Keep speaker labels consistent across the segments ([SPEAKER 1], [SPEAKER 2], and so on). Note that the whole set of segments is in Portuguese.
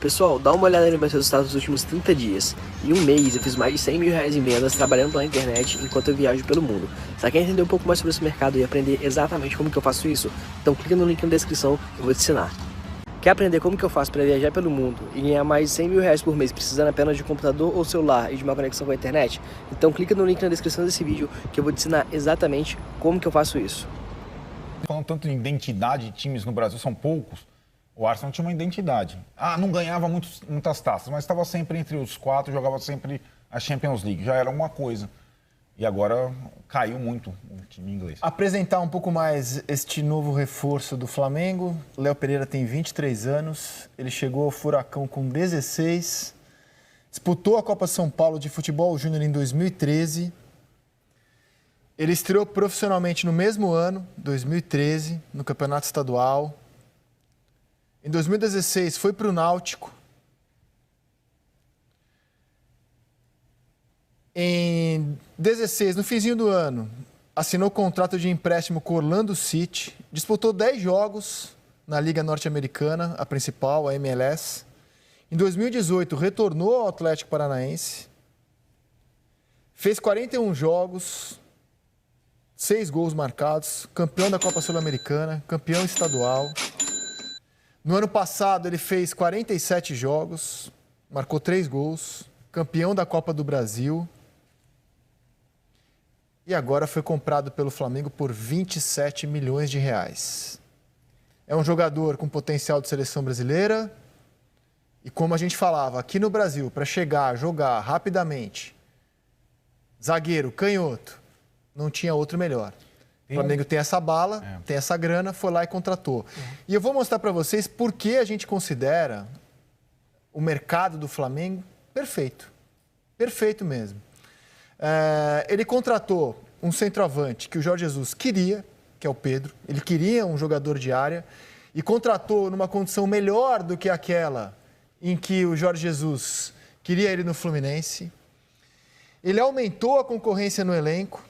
[SPEAKER 1] Pessoal, dá uma olhada nos meus resultados dos últimos 30 dias. Em um mês eu fiz mais de 100 mil reais em vendas trabalhando pela internet enquanto eu viajo pelo mundo. Você quer entender um pouco mais sobre esse mercado e aprender exatamente como que eu faço isso? Então clica no link na descrição que eu vou te ensinar. Quer aprender como que eu faço para viajar pelo mundo e ganhar mais de 100 mil reais por mês precisando apenas de um computador ou celular e de uma conexão com a internet? Então clica no link na descrição desse vídeo que eu vou te ensinar exatamente como que eu faço isso.
[SPEAKER 2] Falando tanto em identidade de times no Brasil, são poucos. O Arsenal tinha uma identidade. Não ganhava muitas taças, mas estava sempre entre os quatro, jogava sempre a Champions League. Já era uma coisa. E agora caiu muito o time inglês.
[SPEAKER 3] Apresentar um pouco mais este novo reforço do Flamengo. Léo Pereira tem 23 anos. Ele chegou ao Furacão com 16. Disputou a Copa São Paulo de Futebol Júnior em 2013. Ele estreou profissionalmente no mesmo ano, 2013, no Campeonato Estadual. Em 2016 foi para o Náutico. Em 2016, no finzinho do ano, assinou contrato de empréstimo com o Orlando City. Disputou 10 jogos na Liga Norte-Americana, a principal, a MLS. Em 2018, retornou ao Atlético Paranaense. Fez 41 jogos, 6 gols marcados, campeão da Copa Sul-Americana, campeão estadual. No ano passado, ele fez 47 jogos, marcou 3 gols, campeão da Copa do Brasil. E agora foi comprado pelo Flamengo por 27 milhões de reais. É um jogador com potencial de seleção brasileira. E como a gente falava, aqui no Brasil, para chegar, jogar rapidamente, zagueiro, canhoto, não tinha outro melhor. O Flamengo tem essa bala, tem essa grana, foi lá e contratou. E eu vou mostrar para vocês por que a gente considera o mercado do Flamengo perfeito. Perfeito mesmo. Ele contratou um centroavante que o Jorge Jesus queria, que é o Pedro. Ele queria um jogador de área e contratou numa condição melhor do que aquela em que o Jorge Jesus queria ele no Fluminense. Ele aumentou a concorrência no elenco,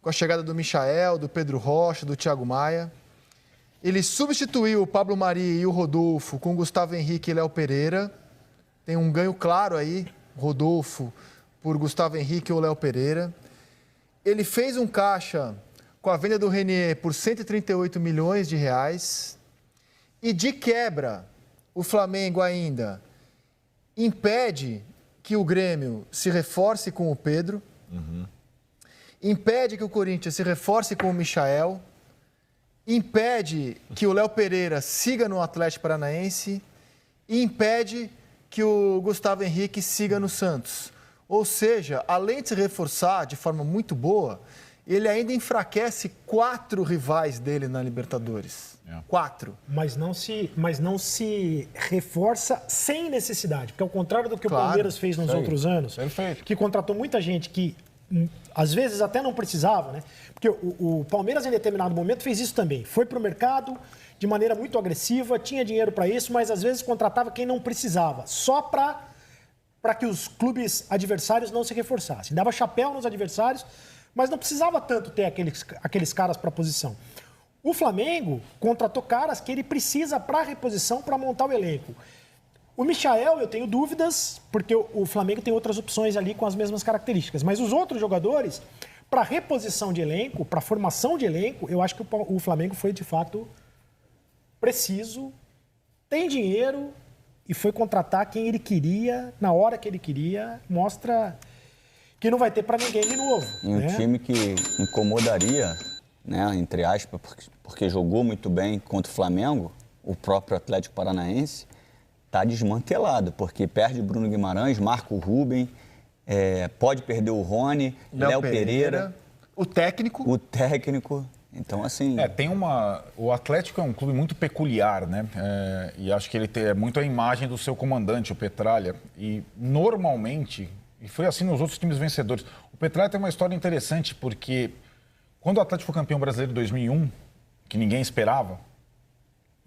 [SPEAKER 3] com a chegada do Michael, do Pedro Rocha, do Thiago Maia. Ele substituiu o Pablo Mari e o Rodolfo com o Gustavo Henrique e Léo Pereira. Tem um ganho claro aí, Rodolfo por Gustavo Henrique ou Léo Pereira. Ele fez um caixa com a venda do Renier por 138 milhões de reais. E de quebra, o Flamengo ainda impede que o Grêmio se reforce com o Pedro. Impede que o Corinthians se reforce com o Michael, impede que o Léo Pereira siga no Atlético Paranaense e impede que o Gustavo Henrique siga no Santos. Ou seja, além de se reforçar de forma muito boa, ele ainda enfraquece 4 rivais dele na Libertadores. 4.
[SPEAKER 4] Mas não se reforça sem necessidade, porque ao contrário do que o Palmeiras fez nos outros anos, que contratou muita gente que às vezes até não precisava, né? Porque o Palmeiras em determinado momento fez isso também. Foi para o mercado de maneira muito agressiva, tinha dinheiro para isso, mas às vezes contratava quem não precisava, só para que os clubes adversários não se reforçassem. Dava chapéu nos adversários, mas não precisava tanto ter aqueles caras para posição. O Flamengo contratou caras que ele precisa para reposição, para montar o elenco. O Michael, eu tenho dúvidas, porque o Flamengo tem outras opções ali com as mesmas características. Mas os outros jogadores, para reposição de elenco, para formação de elenco, eu acho que o Flamengo foi, de fato, preciso, tem dinheiro e foi contratar quem ele queria, na hora que ele queria. Mostra que não vai ter para ninguém de novo.
[SPEAKER 5] E um time que incomodaria, né, entre aspas, porque jogou muito bem contra o Flamengo, o próprio Atlético Paranaense, está desmantelado, porque perde Bruno Guimarães, marca o Rubem, pode perder o Rony, Léo Pereira.
[SPEAKER 3] O técnico.
[SPEAKER 5] Então, assim...
[SPEAKER 2] O Atlético é um clube muito peculiar, né? E acho que ele tem muito a imagem do seu comandante, o Petralha. E normalmente, e foi assim nos outros times vencedores, o Petralha tem uma história interessante, porque quando o Atlético foi campeão brasileiro em 2001, que ninguém esperava,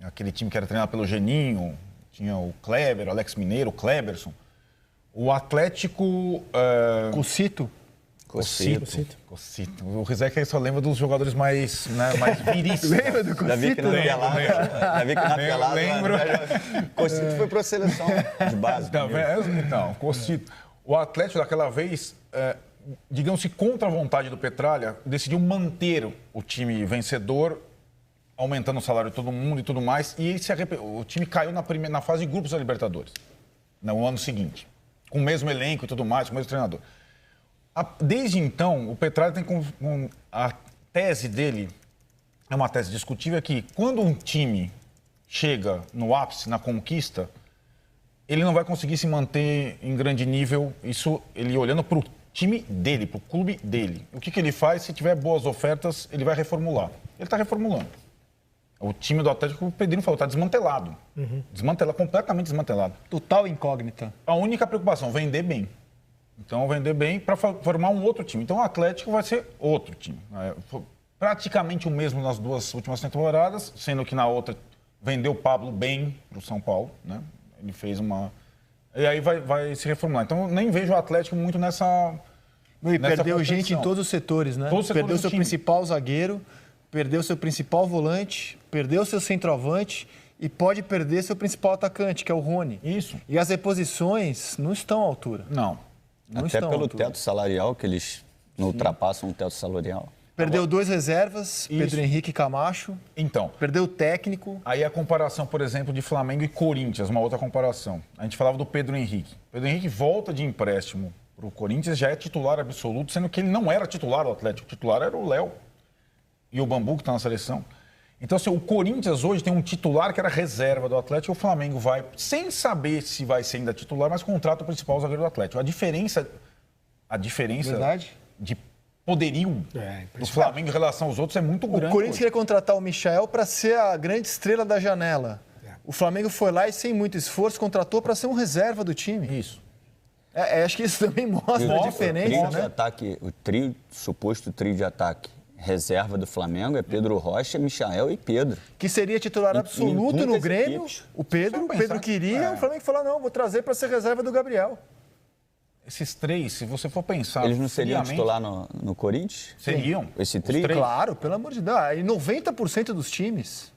[SPEAKER 2] aquele time que era treinado pelo Geninho, tinha o Kleber, o Alex Mineiro, o Kleberson. O Atlético...
[SPEAKER 3] Cocito.
[SPEAKER 2] Cocito. O Rizek só lembra dos jogadores mais, né, mais viris.
[SPEAKER 3] Lembra do Cocito?
[SPEAKER 5] Davi que na pelada.
[SPEAKER 2] Lembro.
[SPEAKER 5] Cocito foi para a seleção de base.
[SPEAKER 2] Então, Cocito. O Atlético daquela vez, digamos que contra a vontade do Petralha, decidiu manter o time vencedor, aumentando o salário de todo mundo e tudo mais. E o time caiu na fase de grupos da Libertadores, no ano seguinte. Com o mesmo elenco e tudo mais, com o mesmo treinador. Desde então, o Petralha tem a tese dele, é uma tese discutível, é que quando um time chega no ápice, na conquista, ele não vai conseguir se manter em grande nível, isso ele olhando para o time dele, para o clube dele. O que ele faz? Se tiver boas ofertas, ele vai reformular. Ele está reformulando. O time do Atlético, o Pedrinho falou, está desmantelado. Desmantelado, completamente desmantelado.
[SPEAKER 3] Total incógnita.
[SPEAKER 2] A única preocupação, vender bem. Então, vender bem para formar um outro time. Então, o Atlético vai ser outro time. Praticamente o mesmo nas duas últimas temporadas, sendo que na outra vendeu o Pablo bem para o São Paulo, né? Ele fez uma... E aí vai se reformular. Então, nem vejo o Atlético muito nessa...
[SPEAKER 3] E perdeu gente em todos os setores, né? Perdeu seu principal zagueiro, perdeu seu principal volante, perdeu seu centroavante e pode perder seu principal atacante, que é o Rony.
[SPEAKER 2] Isso.
[SPEAKER 3] E as reposições não estão à altura.
[SPEAKER 2] Não.
[SPEAKER 5] Até pelo teto salarial, que eles não ultrapassam o teto salarial.
[SPEAKER 3] Perdeu 2 reservas, isso. Pedro Henrique e Camacho.
[SPEAKER 2] Então.
[SPEAKER 3] Perdeu o técnico.
[SPEAKER 2] Aí a comparação, por exemplo, de Flamengo e Corinthians, uma outra comparação. A gente falava do Pedro Henrique. Pedro Henrique volta de empréstimo para o Corinthians, já é titular absoluto, sendo que ele não era titular do Atlético. O titular era o Léo e o Bambu, que está na seleção. Então, assim, o Corinthians hoje tem um titular que era reserva do Atlético e o Flamengo vai, sem saber se vai ser ainda titular, mas contrata o principal zagueiro do Atlético. A diferença
[SPEAKER 3] Verdade?
[SPEAKER 2] de poderio do Flamengo em relação aos outros é muito grande.
[SPEAKER 3] O Corinthians queria contratar o Michael para ser a grande estrela da janela. O Flamengo foi lá e, sem muito esforço, contratou para ser um reserva do time.
[SPEAKER 2] Isso.
[SPEAKER 3] Acho que isso também mostra a diferença, né?
[SPEAKER 5] O suposto trio de ataque reserva do Flamengo é Pedro Rocha, Michael e Pedro.
[SPEAKER 3] Que seria titular absoluto no Grêmio. O Pedro queria, o Flamengo falou, não, vou trazer para ser reserva do Gabriel.
[SPEAKER 2] Esses três, se você for pensar...
[SPEAKER 5] Eles não seriam titular no Corinthians?
[SPEAKER 2] Seriam.
[SPEAKER 5] Esse trio?
[SPEAKER 3] Claro, pelo amor de Deus. E 90% dos times...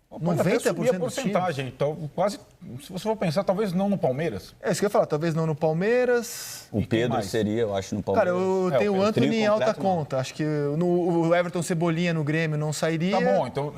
[SPEAKER 2] Pode até subir a porcentagem. Então, quase, se você for pensar, talvez não no Palmeiras.
[SPEAKER 3] É isso que eu ia falar, talvez não no Palmeiras.
[SPEAKER 5] O Pedro seria, eu acho, no Palmeiras.
[SPEAKER 3] Cara, eu tenho o Antony em alta conta. Acho que o Everton Cebolinha no Grêmio não sairia.
[SPEAKER 2] Tá bom, então,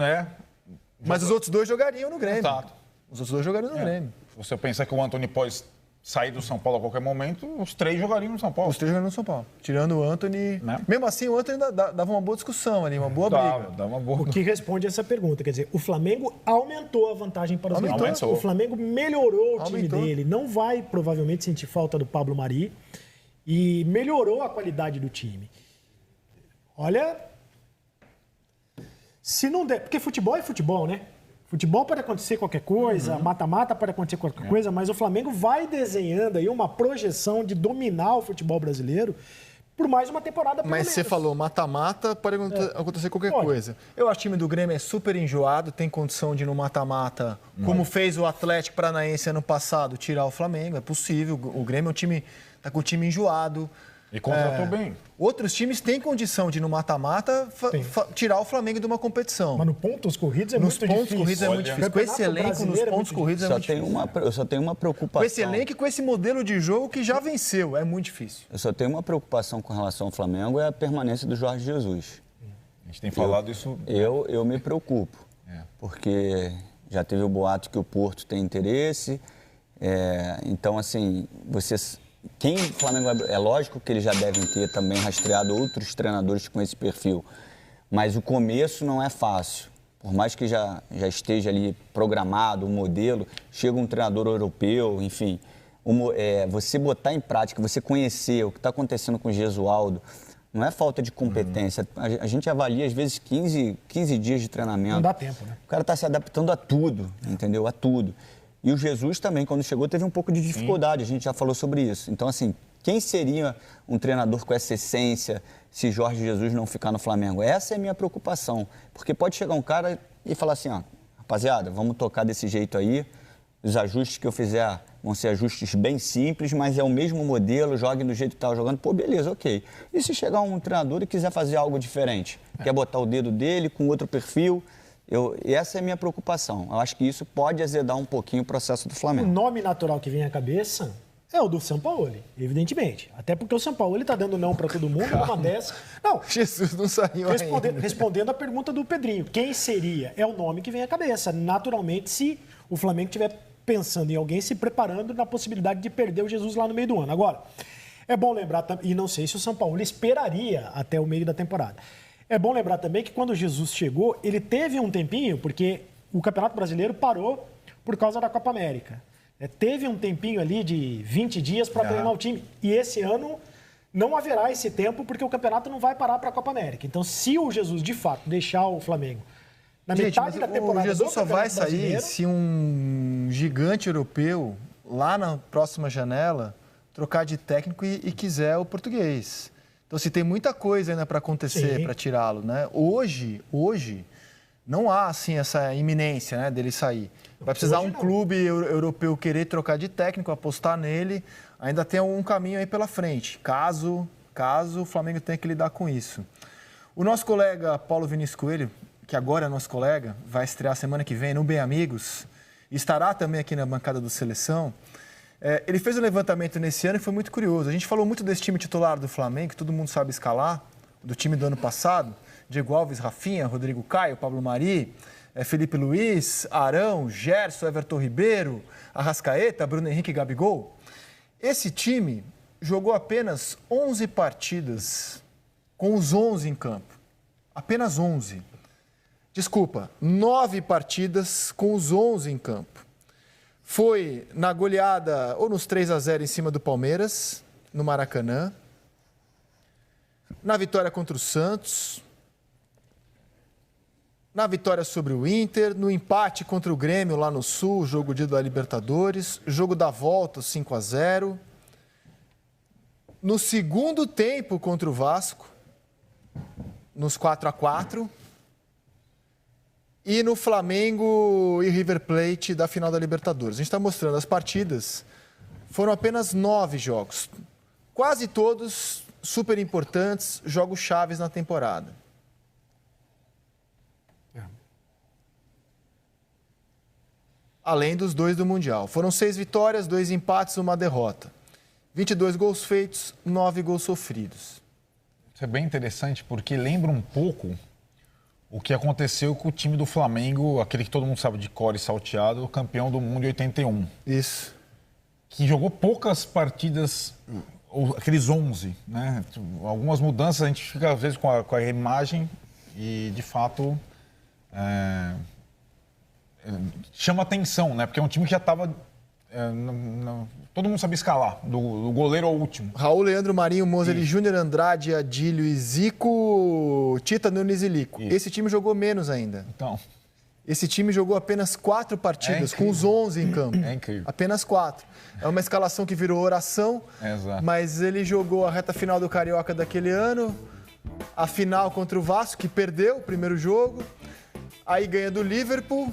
[SPEAKER 3] Mas os outros dois jogariam no Grêmio.
[SPEAKER 2] Exato.
[SPEAKER 3] Os outros dois jogariam no Grêmio.
[SPEAKER 2] Se você pensar que o Antony pode sair do São Paulo a qualquer momento, os três jogariam no São Paulo.
[SPEAKER 3] Os três jogariam no São Paulo. Tirando o Antony... Né? Mesmo assim, o Antony dava uma boa discussão ali, uma boa briga.
[SPEAKER 2] Dava uma boa...
[SPEAKER 4] O que responde essa pergunta, quer dizer, o Flamengo aumentou a vantagem para os meus. O Flamengo melhorou o time dele. Não vai, provavelmente, sentir falta do Pablo Mari. E melhorou a qualidade do time. Olha... Se não der... Porque futebol é futebol, né? Futebol pode acontecer qualquer coisa, mata-mata pode acontecer qualquer coisa, mas o Flamengo vai desenhando aí uma projeção de dominar o futebol brasileiro por mais uma temporada.
[SPEAKER 3] Mas você falou mata-mata, pode acontecer qualquer coisa. Eu acho que o time do Grêmio é super enjoado, tem condição de no mata-mata, como fez o Atlético Paranaense ano passado, tirar o Flamengo, é possível. O Grêmio é um time, tá com o time enjoado.
[SPEAKER 2] E contratou bem.
[SPEAKER 3] Outros times têm condição de, no mata-mata, tirar o Flamengo de uma competição.
[SPEAKER 4] Mas no pontos corridos é muito difícil.
[SPEAKER 3] Nos pontos corridos é muito difícil. Com esse elenco, nos pontos corridos é muito difícil.
[SPEAKER 5] Eu só tenho uma preocupação.
[SPEAKER 3] Com esse elenco e com esse modelo de jogo que já venceu, é muito difícil.
[SPEAKER 5] Eu só tenho uma preocupação com relação ao Flamengo, é a permanência do Jorge Jesus.
[SPEAKER 2] A gente tem falado isso...
[SPEAKER 5] Eu me preocupo, porque já teve o boato que o Porto tem interesse, então, assim, quem o Flamengo... É lógico que eles já devem ter também rastreado outros treinadores com esse perfil, mas o começo não é fácil. Por mais que já esteja ali programado o modelo, chega um treinador europeu, enfim, você botar em prática, você conhecer o que está acontecendo com o Gesualdo, não é falta de competência. A gente avalia, às vezes, 15 dias de treinamento.
[SPEAKER 4] Não dá tempo, né?
[SPEAKER 5] O cara está se adaptando a tudo, entendeu? A tudo. E o Jesus também, quando chegou, teve um pouco de dificuldade. A gente já falou sobre isso. Então, assim, quem seria um treinador com essa essência se Jorge Jesus não ficar no Flamengo? Essa é a minha preocupação. Porque pode chegar um cara e falar assim, rapaziada, vamos tocar desse jeito aí, os ajustes que eu fizer vão ser ajustes bem simples, mas é o mesmo modelo, jogue do jeito que estava jogando, pô, beleza, ok. E se chegar um treinador e quiser fazer algo diferente? Quer botar o dedo dele com outro perfil? Essa é a minha preocupação. Eu acho que isso pode azedar um pouquinho o processo do Flamengo.
[SPEAKER 4] O nome natural que vem à cabeça é o do Sampaoli, evidentemente. Até porque o Sampaoli está dando não para todo mundo, uma dessa. Não,
[SPEAKER 3] Jesus não saiu ainda.
[SPEAKER 4] Respondendo a pergunta do Pedrinho, quem seria? É o nome que vem à cabeça. Naturalmente, se o Flamengo estiver pensando em alguém, se preparando na possibilidade de perder o Jesus lá no meio do ano. Agora, é bom lembrar, e não sei se o Sampaoli esperaria até o meio da temporada. É bom lembrar também que quando o Jesus chegou, ele teve um tempinho, porque o Campeonato Brasileiro parou por causa da Copa América. Teve um tempinho ali de 20 dias para treinar o time. E esse ano não haverá esse tempo, porque o campeonato não vai parar para a Copa América. Então, se o Jesus, de fato, deixar o Flamengo na metade da temporada,
[SPEAKER 3] o Jesus só vai sair se um gigante europeu, lá na próxima janela, trocar de técnico e quiser o português. Então, se tem muita coisa ainda para acontecer, para tirá-lo, né? Hoje, não há, assim, essa iminência, né, dele sair. Vai precisar um clube europeu querer trocar de técnico, apostar nele. Ainda tem um caminho aí pela frente, caso o Flamengo tenha que lidar com isso. O nosso colega Paulo Vinícius Coelho, que agora é nosso colega, vai estrear semana que vem no Bem Amigos, estará também aqui na bancada do Seleção. Ele fez um levantamento nesse ano e foi muito curioso. A gente falou muito desse time titular do Flamengo, que todo mundo sabe escalar, do time do ano passado. Diego Alves, Rafinha, Rodrigo Caio, Pablo Mari, Felipe Luiz, Arão, Gerson, Everton Ribeiro, Arrascaeta, Bruno Henrique e Gabigol. Esse time jogou apenas 11 partidas com os 11 em campo. Apenas 11. Desculpa, 9 partidas com os 11 em campo. Foi na goleada ou nos 3-0 em cima do Palmeiras, no Maracanã. Na vitória contra o Santos. Na vitória sobre o Inter, no empate contra o Grêmio lá no Sul, jogo da Libertadores, jogo da volta, 5-0. No segundo tempo contra o Vasco, nos 4-4. E no Flamengo e River Plate da final da Libertadores. A gente está mostrando as partidas, foram apenas 9 jogos. Quase todos super importantes, jogos chaves na temporada. Além dos 2 do Mundial. Foram 6 vitórias, 2 empates, 1 derrota. 22 gols feitos, 9 gols sofridos.
[SPEAKER 2] Isso é bem interessante, porque lembra um pouco o que aconteceu com o time do Flamengo, aquele que todo mundo sabe de cor e salteado, campeão do mundo em 81.
[SPEAKER 3] Isso.
[SPEAKER 2] Que jogou poucas partidas, aqueles 11, né? Algumas mudanças, a gente fica às vezes com a imagem e, de fato, chama atenção, né? Porque é um time que já estava... todo mundo sabia escalar, do goleiro ao último.
[SPEAKER 3] Raul, Leandro, Marinho, Mozart, Júnior, Andrade, Adílio e Zico, Tita, Nunes e Lico. Isso. Esse time jogou menos ainda.
[SPEAKER 2] Então...
[SPEAKER 3] Esse time jogou apenas 4 partidas, com os 11 em campo.
[SPEAKER 2] É incrível.
[SPEAKER 3] Apenas 4. É uma escalação que virou oração,
[SPEAKER 2] Exato.
[SPEAKER 3] Mas ele jogou a reta final do Carioca daquele ano, a final contra o Vasco, que perdeu o primeiro jogo, aí ganha do Liverpool,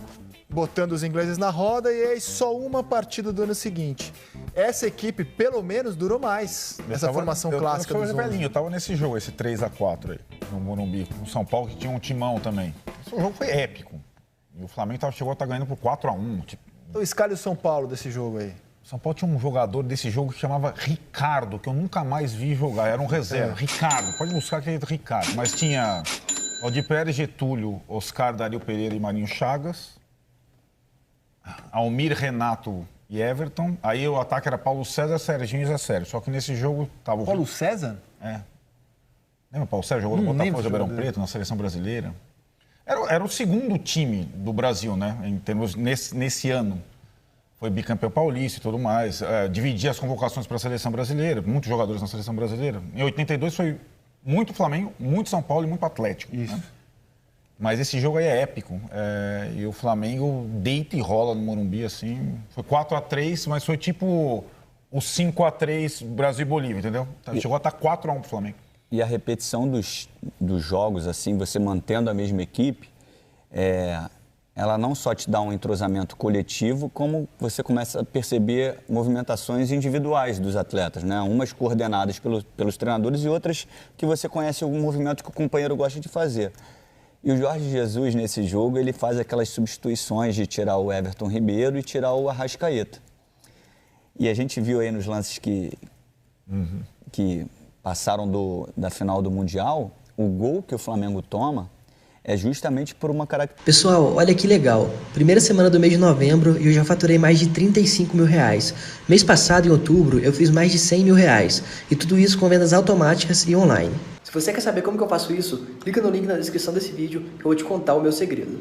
[SPEAKER 3] botando os ingleses na roda, e aí só uma partida do ano seguinte. Essa equipe, pelo menos, durou mais, essa formação clássica dos 11.
[SPEAKER 2] Eu tava nesse jogo, esse 3-4 aí, no Morumbi, no São Paulo, que tinha um timão também. Esse jogo foi épico. E o Flamengo chegou a estar ganhando por 4-1. Tipo...
[SPEAKER 3] Então escalhe o São Paulo desse jogo aí.
[SPEAKER 2] O São Paulo tinha um jogador desse jogo que chamava Ricardo, que eu nunca mais vi jogar. Era um reserva. Ricardo, pode buscar aquele Ricardo. Mas tinha Aldir Pérez, Getúlio, Oscar, Dario Pereira e Marinho Chagas. Almir, Renato e Everton. Aí o ataque era Paulo César, Serginho e Zé Sérgio. Só que nesse jogo tava o...
[SPEAKER 3] Paulo César?
[SPEAKER 2] É. Lembra o Paulo César? Jogou no Botafogo de Ribeirão Preto, na seleção brasileira. Era o segundo time do Brasil, né? Em termos, nesse ano. Foi bicampeão paulista e tudo mais. Dividia as convocações para a seleção brasileira. Muitos jogadores na seleção brasileira. Em 82 foi muito Flamengo, muito São Paulo e muito Atlético.
[SPEAKER 3] Isso.
[SPEAKER 2] Né? Mas esse jogo aí é épico. E o Flamengo deita e rola no Morumbi, assim. Foi 4-3, mas foi tipo o 5-3 Brasil e Bolívia, entendeu? Chegou a estar 4-1 pro Flamengo.
[SPEAKER 5] E a repetição dos jogos, assim, você mantendo a mesma equipe, ela não só te dá um entrosamento coletivo, como você começa a perceber movimentações individuais dos atletas, né? Umas coordenadas pelos treinadores e outras que você conhece algum movimento que o companheiro gosta de fazer. E o Jorge Jesus, nesse jogo, ele faz aquelas substituições de tirar o Everton Ribeiro e tirar o Arrascaeta. E a gente viu aí nos lances que passaram da final do Mundial, o gol que o Flamengo toma é justamente por uma característica.
[SPEAKER 1] Pessoal, olha que legal. Primeira semana do mês de novembro e eu já faturei mais de 35 mil reais. Mês passado, em outubro, eu fiz mais de 100 mil reais. E tudo isso com vendas automáticas e online. Se você quer saber como que eu faço isso, clica no link na descrição desse vídeo que eu vou te contar o meu segredo.